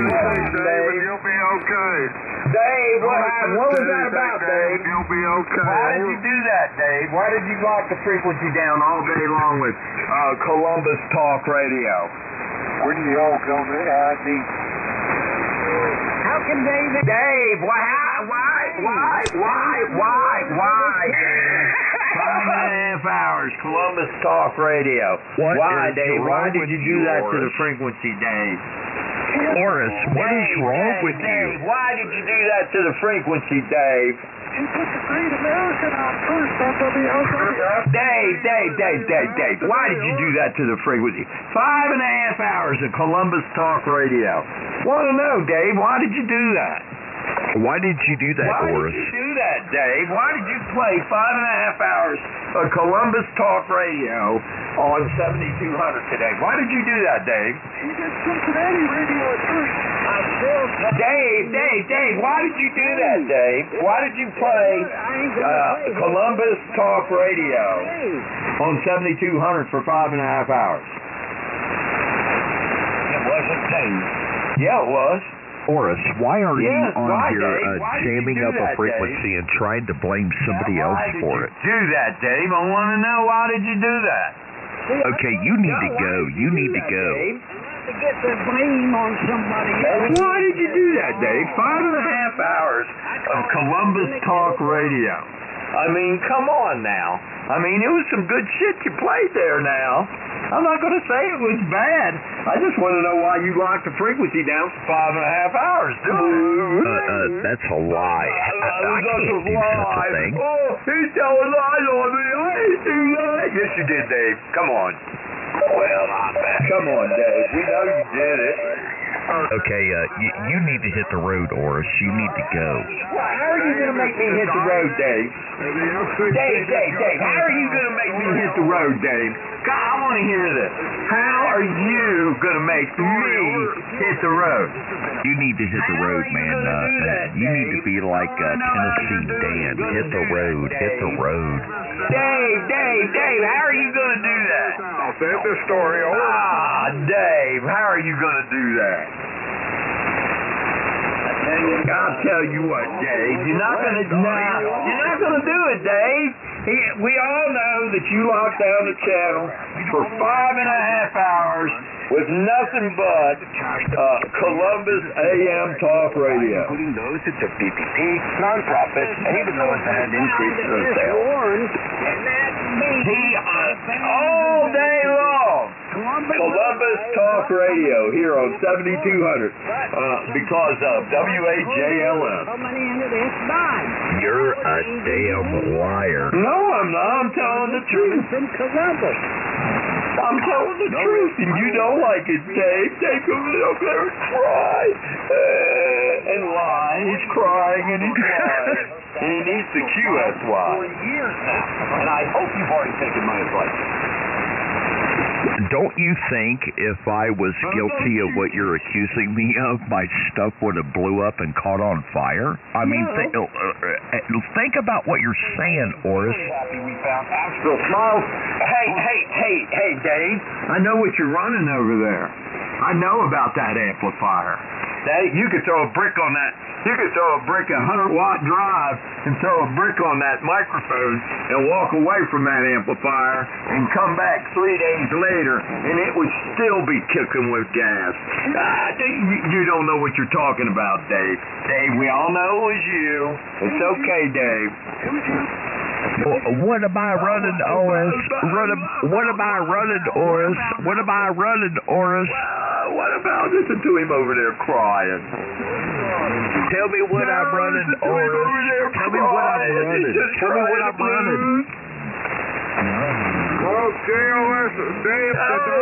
Dave, you'll be okay. Dave, what was that about, Dave? You'll be okay. Why did you do that, Dave? Why did you lock the frequency down all day long with Columbus Talk Radio? Where do you all go there? How can David? Dave, why? 5.5 hours, Columbus Talk Radio. Why, Dave? Why did you do that to the frequency, Dave? Oris, what is wrong with you? Dave, why did you do that to the frequency, Dave? You put the Great American on first on W8JLS. Dave, why did you do that to the frequency? 5.5 hours of Columbus Talk Radio. Want to know, Dave, why did you do that? Why did you do that, Oris? Why did you do that, Dave? Why did you play 5.5 hours of Columbus Talk Radio on 7200 today? Why did you do that, Dave? You did Cincinnati radio at first. Dave, why did you do that, Dave? Why did you play Columbus Talk Radio on 7200 for 5.5 hours? It wasn't Dave. Yeah, it was. Oris, why are you on here jamming up a frequency and trying to blame somebody else for it? Why did you do that, Dave? I want to know, why did you do that? Okay, you need to go. You need to go. To get the blame on somebody else. Why did you do that, Dave? 5.5 hours of Columbus Talk Radio. I mean, come on now. I mean, it was some good shit you played there now. I'm not going to say it was bad. I just want to know why you locked the frequency down for 5.5 hours, dude. That's a lie. I can't do such a thing. Oh, he's telling lies on me. I ain't do that. Yes, you did, Dave. Come on. Well, I'm back. Come on, Dave. We know you did it. Okay, you need to hit the road, Oris. You need to go. How are you going to make me hit the road, Dave? Dave, how are you going to make me hit the road, Dave? God, I want to hear this. How are you going to make me hit the road? You need to hit the road, man. You need to be like Tennessee Dan. Hit the road. Hit the road. Dave, how are you going to do that? I'll save the story over. Dave, how are you going to do that? I'll tell you what, Dave. You're not going to do it, Dave. We all know that you locked down the channel for 5.5 hours with nothing but Columbus AM Talk Radio. Including those that took PPP, nonprofits, and even those that had increased their sales. All day long. Columbus Talk Radio here on 7200 because of W8JLS. You're a damn liar. No, I'm not. I'm telling the truth. I'm telling the truth, and you don't like it, Dave. Dave goes up there and cries and lies. He's crying and he's crying. And he needs the QSY. For years now, and I hope you've already taken my advice. Don't you think if I was guilty of what you're accusing me of, my stuff would have blew up and caught on fire? I mean, think about what you're saying, Oris. We found Asheville Smiles. Hey, Dave. I know what you're running over there. I know about that amplifier. You could throw a brick on that. You could throw a brick, 100-watt drive, and throw a brick on that microphone and walk away from that amplifier and come back 3 days later, and it would still be kicking with gas. You don't know what you're talking about, Dave. Dave, we all know it was you. It's okay, Dave. What am I running, Oris? What am I running, Oris? What am I running, Oris? What about listen to him over there crying? Tell me what I'm running, Oris. Tell me what I'm running. Tell me what I'm running.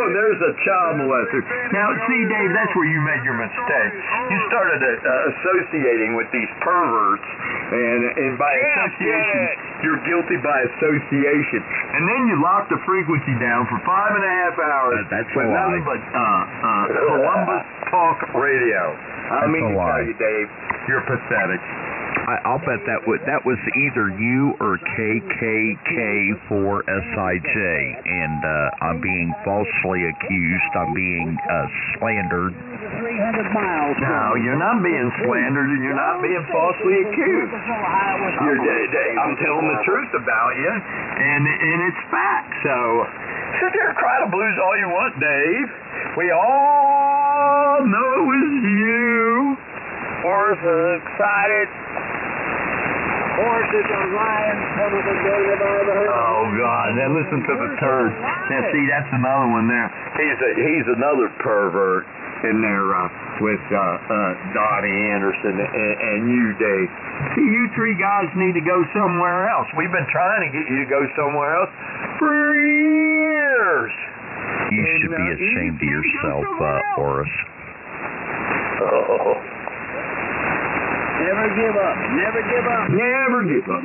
There's a child molester. Now, see, Dave, that's where you made your mistake. You started associating with these perverts, and by association, you're guilty by association. And then you locked the frequency down for 5.5 hours. That's with nothing but Columbus Talk Radio. I mean to tell you, Dave, you're pathetic. I'll bet that was either you or KKK4SIJ, and I'm being falsely accused. I'm being slandered. miles from No, me. you're not being slandered and you're not being falsely accused. I'm telling the truth about you, and it's fact. So sit there and cry the blues all you want, Dave. We all know it was you. Oris is excited. Oris is a lion. Oh God! Now listen to the turd. Now see, that's another one there. He's another pervert in there with Dottie Anderson and you, Dave. See, you three guys need to go somewhere else. We've been trying to get you to go somewhere else for years. You should be ashamed of yourself, Oris. Oh. Never give up. Never give up. Never give up.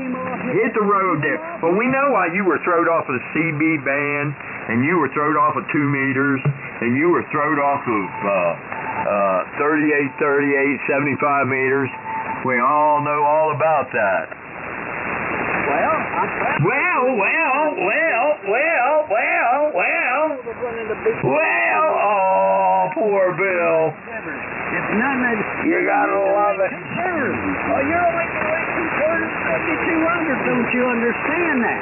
Hit the road there. Well, we know why you were thrown off of the CB band, and you were thrown off of 2 meters, and you were thrown off of 38, 75 meters. We all know all about that. Well, oh, poor Bill. It's none of You gotta love it. Oh, you're only collecting $200. Don't you understand that?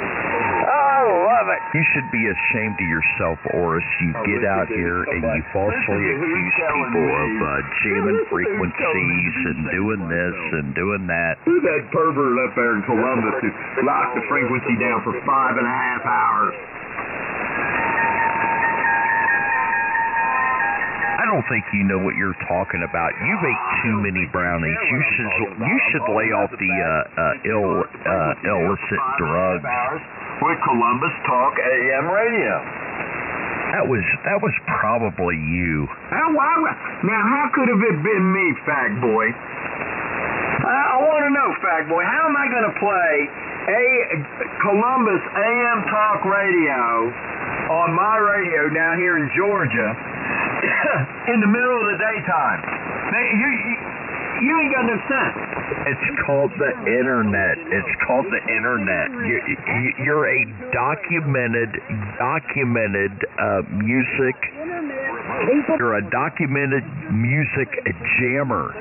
Oh, love it. You should be ashamed of yourself, Oris. You get out here and you falsely accuse people of jamming frequencies and doing this and doing that. Who's that pervert up there in Columbus who locked the frequency down for 5.5 hours? I don't think you know what you're talking about. You've ate too many brownies. You should lay off the illicit drugs. With Columbus Talk AM radio. That was probably you. Now, how could have it been me, fag boy? I want to know, fag boy, how am I going to play Columbus AM Talk radio on my radio down here in Georgia in the middle of the daytime? You ain't got no sense. It's called the internet. It's called the internet. You're a documented music. You're a documented music jammer.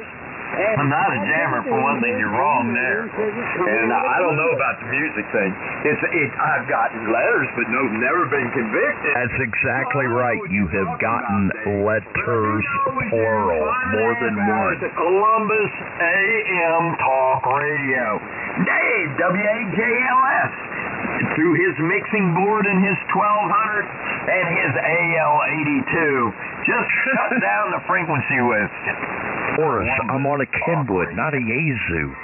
I'm not a jammer, for one thing. You're wrong there. And I don't know about the music thing. I've gotten letters, but never been convicted. That's exactly right. You have gotten letters, plural, more than one. Columbus AM Talk Radio. Dave, W8JLS, through his mixing board and his 1200 and his AL82, just shut down the frequency with. Oris, I'm on a Kenwood, not a Yazoo.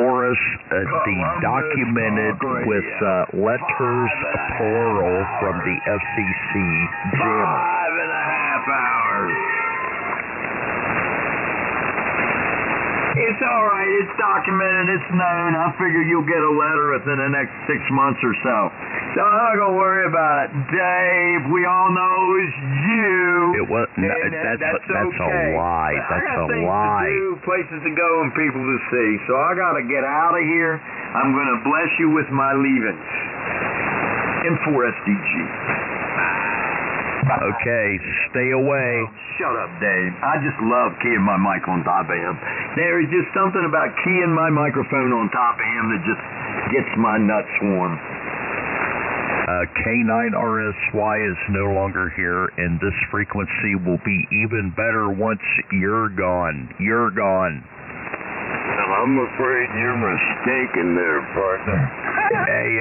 Oris, the documented with letters plural from the FCC jammer. 5.5 hours. It's all right. It's documented. It's known. I figure you'll get a letter within the next 6 months or so. So I'm not going to worry about it. Dave, we all know it was you. It was, that's okay. a lie. That's I have a things lie. to do, places to go, and people to see. So I got to get out of here. I'm going to bless you with my leavings. N4SDG. Okay, stay away. Shut up, Dave. I just love keying my mic on top of him. There is just something about keying my microphone on top of him that just gets my nuts warm. K9RSY is no longer here, and this frequency will be even better once you're gone. You're gone. I'm afraid you're mistaken there, partner. Hey,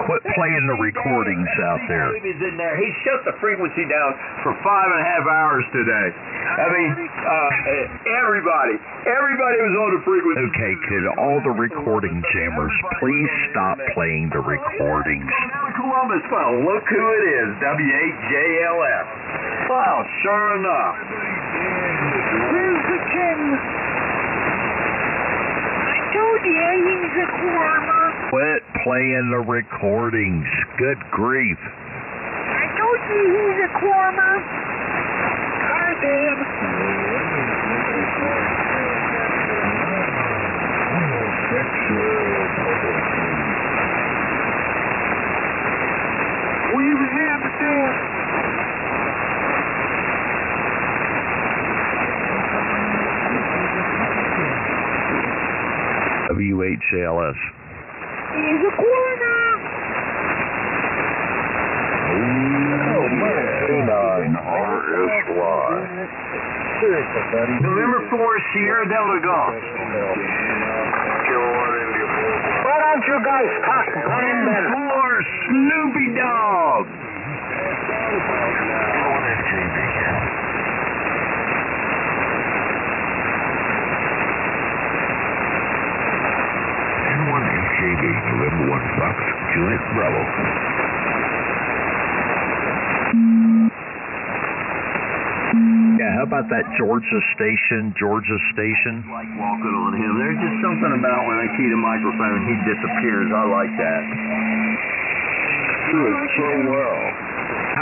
quit playing the recordings out there. Dave is in there. He shut the frequency down for 5.5 hours today. I mean, everybody was on the frequency. Okay, could all the recording jammers please stop playing the recordings? Columbus, well, look who it is, W8JLS. Well, sure enough. Where's the king? I told you he's a quarter. Quit playing the recordings. Good grief. I told you he's a quarter. I did. We have to do it. W8JLS. He's a corner. Oh, man. N4SDG. Seriously, buddy. November 4th, Sierra Delta Golf. Why don't you guys talk plain better? N4 Snoopy Dog. N4SDG, November 1 Fox, Juliet Bravo. Yeah, how about that Georgia station? Like walking on him. There's just something about when I key the microphone, he disappears. I like that. Good, so well.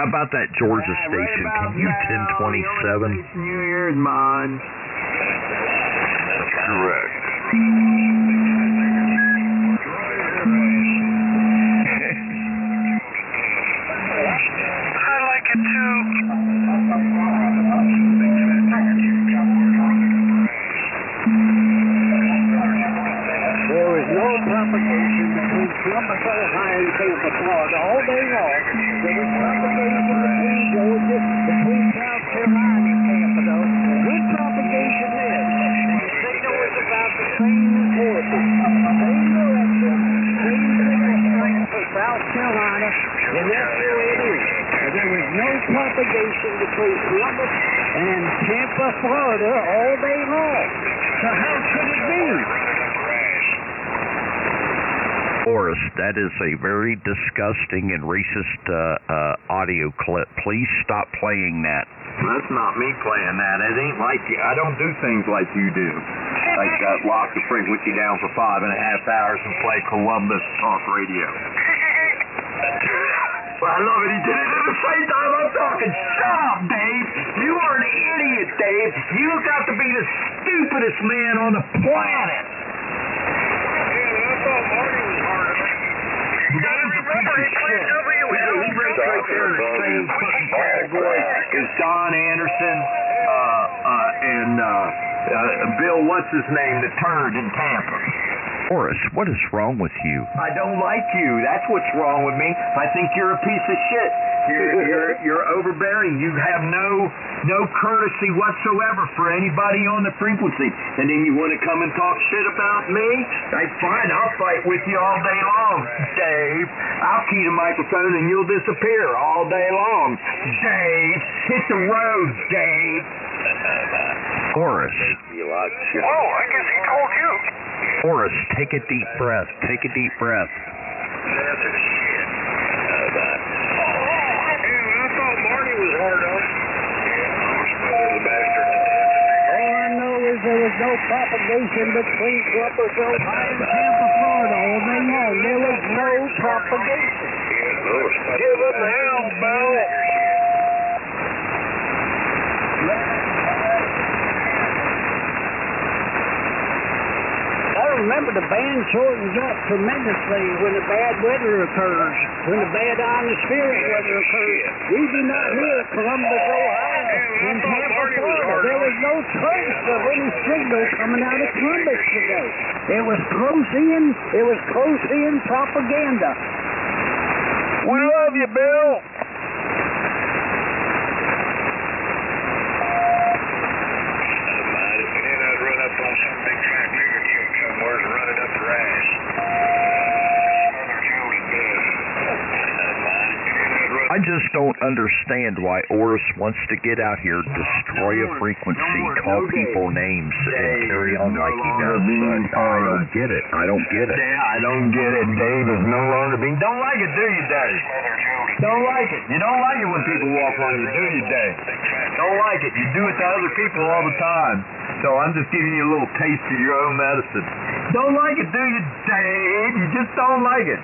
How about that Georgia station? Can you 1027? New Year's mine. That's correct. I like it too. There was no propagation between Columbus, Ohio and Tampa, Florida all day long. There was propagation between Georgia, between South Carolina and Tampa, though. Good propagation there. And the signal was about the same importance. Same direction, same signal strength for South Carolina, and that's the way it is. There was no propagation between Columbus and Tampa, Florida all day long. So how could it be? Oris, that is a very disgusting and racist audio clip. Please stop playing that. That's not me playing that. It ain't like you. I don't do things like you do. Like lock the frequency down for 5.5 hours and play Columbus talk radio. Well, I love it. He did it at the same time I'm talking. Shut up, Dave. You are an idiot, Dave. You got to be the stupidest man on the planet. Dave's a piece of shit. He breaks right there in the same fucking category as Don Anderson and Bill, what's his name, the turd in Tampa. Oris, what is wrong with you? I don't like you. That's what's wrong with me. I think you're a piece of shit. You're overbearing. You have no courtesy whatsoever for anybody on the frequency. And then you want to come and talk shit about me? That's fine. I'll fight with you all day long, Dave. I'll key the microphone and you'll disappear all day long. Dave, hit the road, Dave. Oris. Oh, I guess he told you. Oris, take a deep breath. Take a deep breath. That's a shit. I thought Marty was hard on. All I know is there was no propagation between Columbus, Ohio and Tampa, Florida all day long. There was no propagation. Give him hell, Bill. I remember the band shortens up tremendously when the bad weather occurs, when the bad atmospheric weather occurs. We do not hear Columbus, Ohio and Tampa, Florida. There was no trace of any signal coming out of Columbus today. It was close in propaganda. We love you, Bill. I just don't understand why Oris wants to get out here, destroy a frequency, call people names, and carry on like he does. I don't get it. I don't get it. Yeah, I don't get it. Dave is no longer being... Don't like it, do you, Dave? Don't like it. You don't like it when people walk on you, do you, Dave? Don't like it. You do it to other people all the time. So I'm just giving you a little taste of your own medicine. Don't like it, do you, Dave? You just don't like it.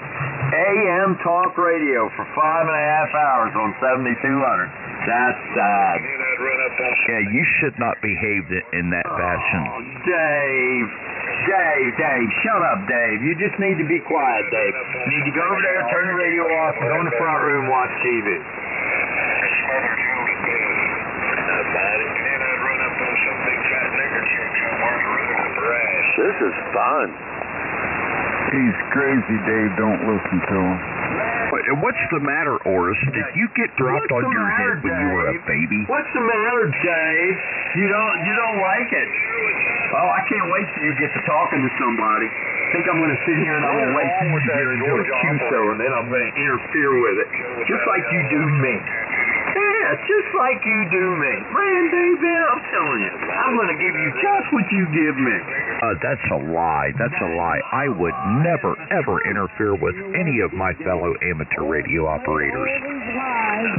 AM talk radio for 5.5 hours on 7200. That's sad. Yeah, you should not behave in that fashion. Dave. Dave, shut up, Dave. You just need to be quiet, Dave. You need to go over there, turn the radio off, and go in the front room and watch TV. This is fun. He's crazy, Dave. Don't listen to him. What's the matter, Oris? Did you get dropped on your head when you were a baby? What's the matter, Dave? You don't like it? Oh, I can't wait till you get to talking to somebody. I think I'm going to sit here and I'm going to wait till you get into a QSO, and then I'm going to interfere with it, just like you do me. Yeah, just like you do me. Man, David, I'm telling you, I'm going to give you just what you give me. That's a lie. That's a lie. I would never, ever interfere with any of my fellow amateur radio operators.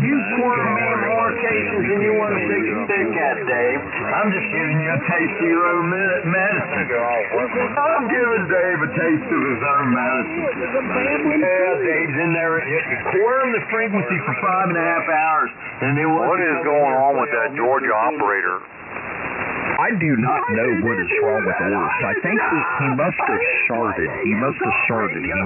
You corner me in more cases than you want to take a stick at, Dave. I'm just giving you a taste of your own medicine. I'm giving Dave a taste of his own medicine. Yeah, Dave's in there. Quarter the frequency for 5.5 hours. And then what is going on with that Georgia operator? I do not know what is wrong with Oris. I think he must have sharded. He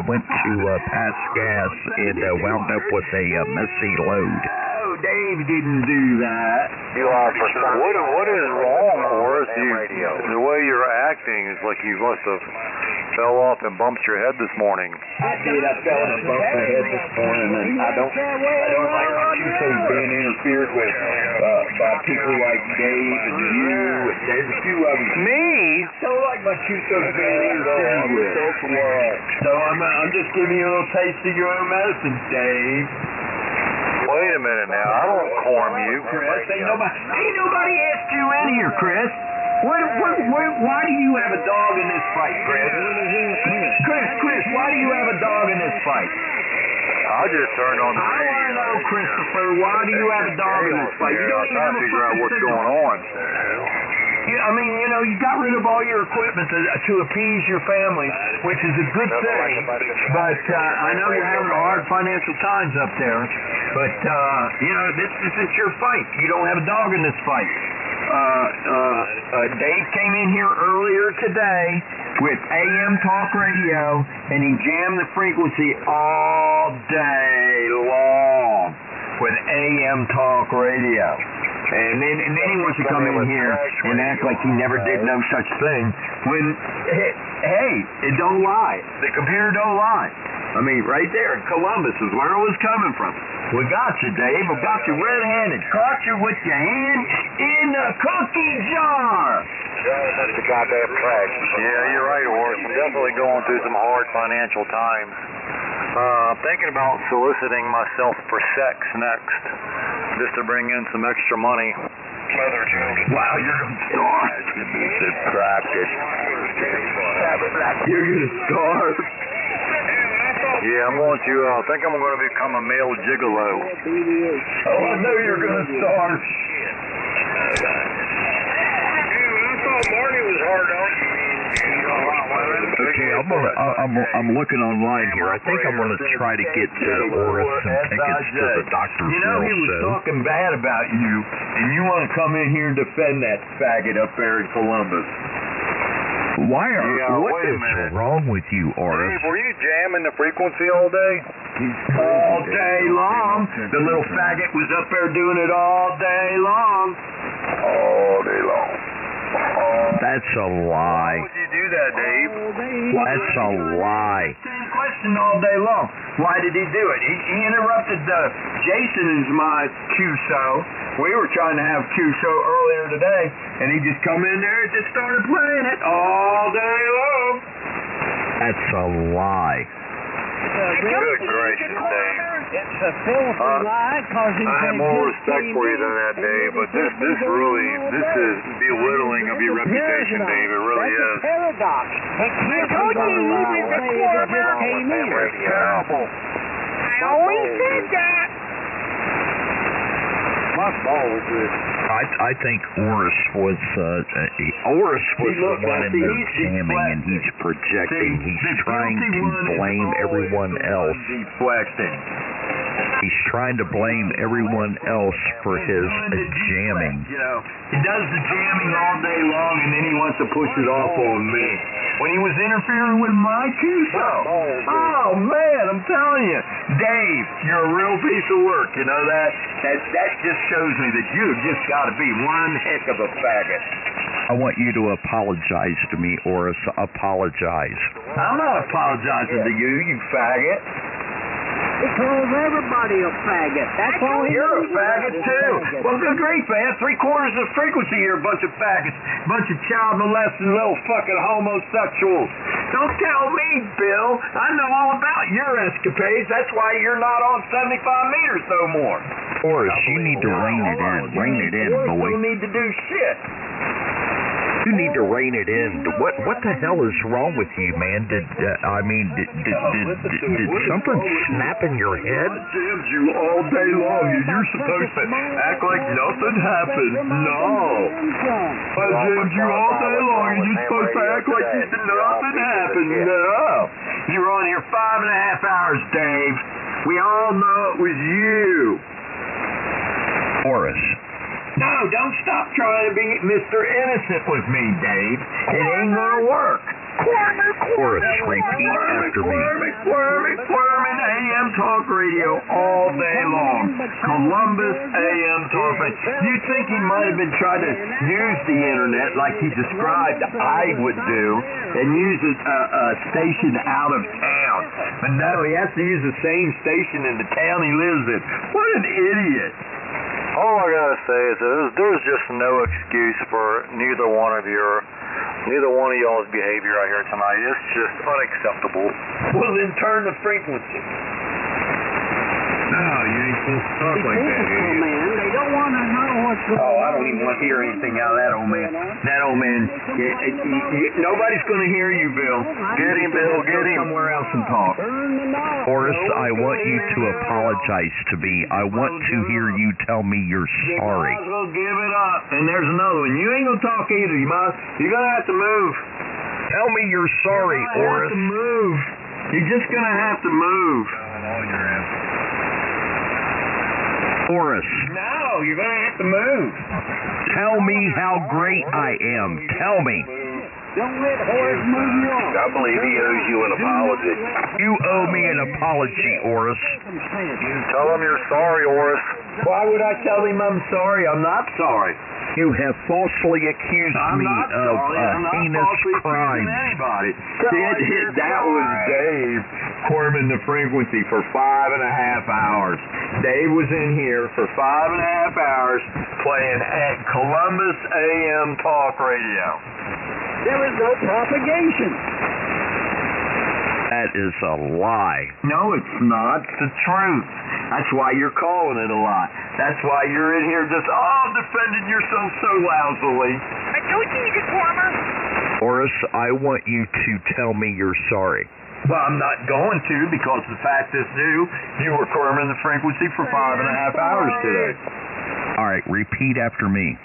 went to pass gas and wound up with a messy load. Oh, Dave didn't do that. What is wrong, Oris? The way you're acting is like you must have fell off and bumped your head this morning. I did. I fell and bumped my head this morning, and I don't like my QSOs being interfered with by people like Dave and you. And there's a few of them. Me? Don't like my QSOs being interfered with. So I'm just giving you a little taste of your own medicine, Dave. Wait a minute now. I don't corm you. Chris, ain't nobody asked you in here, Chris. Why do you have a dog in this fight, Chris? Chris, why do you have a dog in this fight? I just turned on the radio. I want to know, Christopher, why do you have a dog in this fight? You don't even have a figure out what's going on. I mean, you got rid of all your equipment to appease your family, which is a good thing. But I know you're having hard financial times up there. But, this is your fight. You don't have a dog in this fight. Dave came in here earlier today with AM talk radio, and he jammed the frequency all day long with AM talk radio. And then he wants to come in here and act like he never did no such thing when, hey, it don't lie. The computer don't lie. I mean, right there in Columbus is where it was coming from. We got you, Dave. We got you red-handed. Caught you with your hand in the cookie jar. That's the goddamn trash. Yeah, you're right, Oris. I'm definitely going through some hard financial times. I'm thinking about soliciting myself for sex next, just to bring in some extra money. Wow, you're going to starve. You're going to starve. Yeah, I'm going to, I think I'm going to become a male gigolo. Oh, I know you're going to starve. I thought Marty was hard on you. Okay, I'm looking online here. I think I'm going to try to get Oris some tickets to the Dr. You know, he was talking bad about you, and you want to come in here and defend that faggot up there in Columbus. What is wrong with you, Oris? Dave, were you jamming the frequency all day? All day long. The little faggot was up there doing it all day long. All day long. That's a lie. Why would you do that, Dave? That's a lie. Same question all day long. Why did he do it? He interrupted Jason is my QSO. We were trying to have QSO earlier today, and he just come in there and just started playing it all day long. That's a lie. Good gracious, Dave. It's a filthy lie, causing I have more respect for you than that, Dave, but this is belittling of your reputation, Dave. It really is. That's a paradox. It can't be Terrible. I always said that. My ball was this. I think Oris was the one in there jamming, and he's projecting. He's trying to blame everyone else. He's trying to blame everyone else for his jamming. You know, he does the jamming all day long, and then he wants to push it off on me. when he was interfering with my Q-show. Oh, man, I'm telling you. Dave, you're a real piece of work, you know that? That just shows me that you just got to be one heck of a faggot. I want you to apologize to me, Oris. Apologize. I'm not apologizing to you, you faggot. He calls everybody a faggot. That's all he You're a knows. faggot, too. Well, good grief, man. 3/4 of frequency here, a bunch of faggots. Bunch of child molesting little fucking homosexuals. Don't tell me, Bill. I know all about your escapades. That's why you're not on 75 meters no more. Oris, you need to rein it in. Rein it in, boy. You don't need to do shit. You need to rein it in. What the hell is wrong with you, man? Did something snap in your head? I jammed you all day long. You're supposed to act like nothing happened. No. I jammed you all day long and you're supposed to act like nothing happened. No. You were on here 5.5 hours, Dave. We all know it was you. Oris. No, don't stop trying to be Mr. Innocent with me, Dave. It ain't gonna work. Oris, repeat after me. Quirmin, AM Talk Radio all day long. Columbus AM Talk Radio. You'd think he might have been trying to use the internet like he described I would do and use a station out of town. But no, he has to use the same station in the town he lives in. What an idiot. All I gotta say is that there's just no excuse for neither one of y'all's behavior out here tonight. It's just unacceptable. Well, then turn the frequency. No, you ain't supposed to talk like that, People come in, they don't want to know what's going on. Oh, I don't even want to hear anything out of that old man. That old man, nobody's going to hear you, Bill. Get him, Bill, get him. Somewhere else and talk. Oris, I want you to apologize to me. I want to hear you tell me you're sorry. You might as well give it up. And there's another one. You ain't going to talk either. You're going to have to move. Tell me you're sorry, Oris. You're going to have to move. You're just going to have to move. Oris. No, you're going to have to move. Tell me how great I am. Tell me. Don't let Horace move you on. I believe he owes you an apology. You owe me an apology, Oris. Tell him you're sorry, Oris. Why would I tell him I'm sorry? I'm not sorry. You have falsely accused I'm me not of sorry. a I'm not heinous falsely crime. accusing anybody. That was Dave Corman the frequency for 5.5 hours. Dave was in here for 5.5 hours playing at Columbus AM Talk Radio. There is no propagation. That is a lie. No, it's not. It's the truth. That's why you're calling it a lie. That's why you're in here just, defending yourself so loudly. I told you you could warmer. Oris, I want you to tell me you're sorry. Well, I'm not going to because the fact is new. You were cornering the frequency for 5.5 hours today. All right, repeat after me.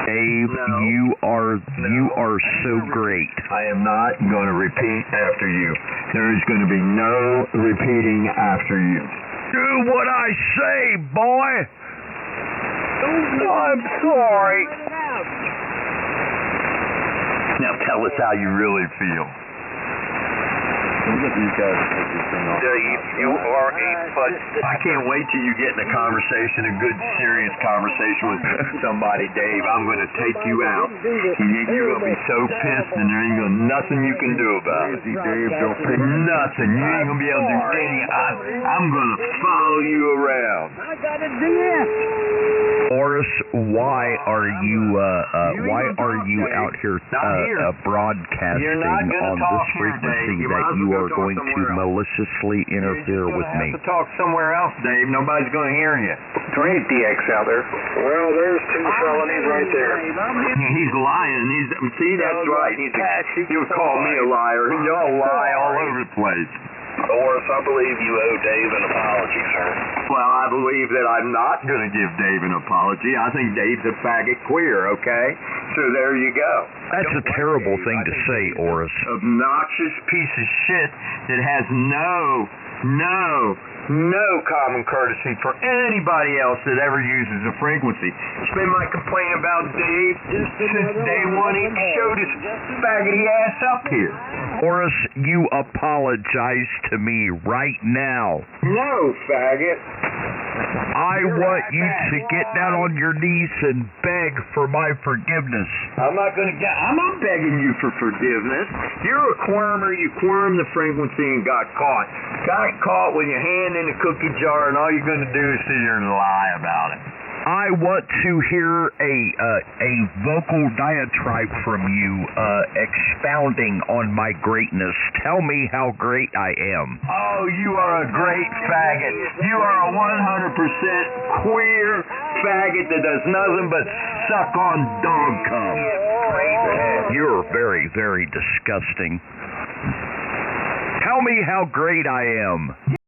Dave, No. you are so great. I am not going to repeat after you. There is going to be no repeating after you. Do what I say, boy. I'm sorry. Now tell us how you really feel. We'll get these guys to take this thing off. You are a fudge. I can't wait till you get in a conversation, a good, serious conversation with somebody, Dave. I'm going to take you out. You're going to be so pissed, and there ain't nothing you can do about it. Easy, Dave. Don't pick Nothing. You ain't going to be able to do anything. I'm going to follow you around. I got a DF. Oris, why are you out here broadcasting You're not gonna on talk this here, frequency Dave. You that might as you well are go going talk to somewhere else. maliciously interfere with me? You're going to have to talk somewhere else, Dave. Nobody's going to hear you. There ain't DX out there. Well, there's 2 felonies right there. He's lying. See, that's right. You would call me a liar. Y'all lie all over the place. Oris, I believe you owe Dave an apology, sir. Well, I believe that I'm not going to give Dave an apology. I think Dave's a faggot queer, okay? So there you go. That's a terrible thing to say, Oris. Obnoxious piece of shit that has no no common courtesy for anybody else that ever uses a frequency. It's been my complaint about Dave since day one he showed his faggoty ass up here. Oris, you apologize to me right now. No, faggot. I want you to get down on your knees and beg for my forgiveness. I'm not begging you for forgiveness. You're a quirmer. You quirmed the frequency and got caught. Got caught with your hand in the cookie jar, and all you're going to do is sit here and lie about it. I want to hear a vocal diatribe from you expounding on my greatness. Tell me how great I am. Oh, you are a great faggot. You are a 100% queer faggot that does nothing but suck on dog cum. You're very, very disgusting. Tell me how great I am.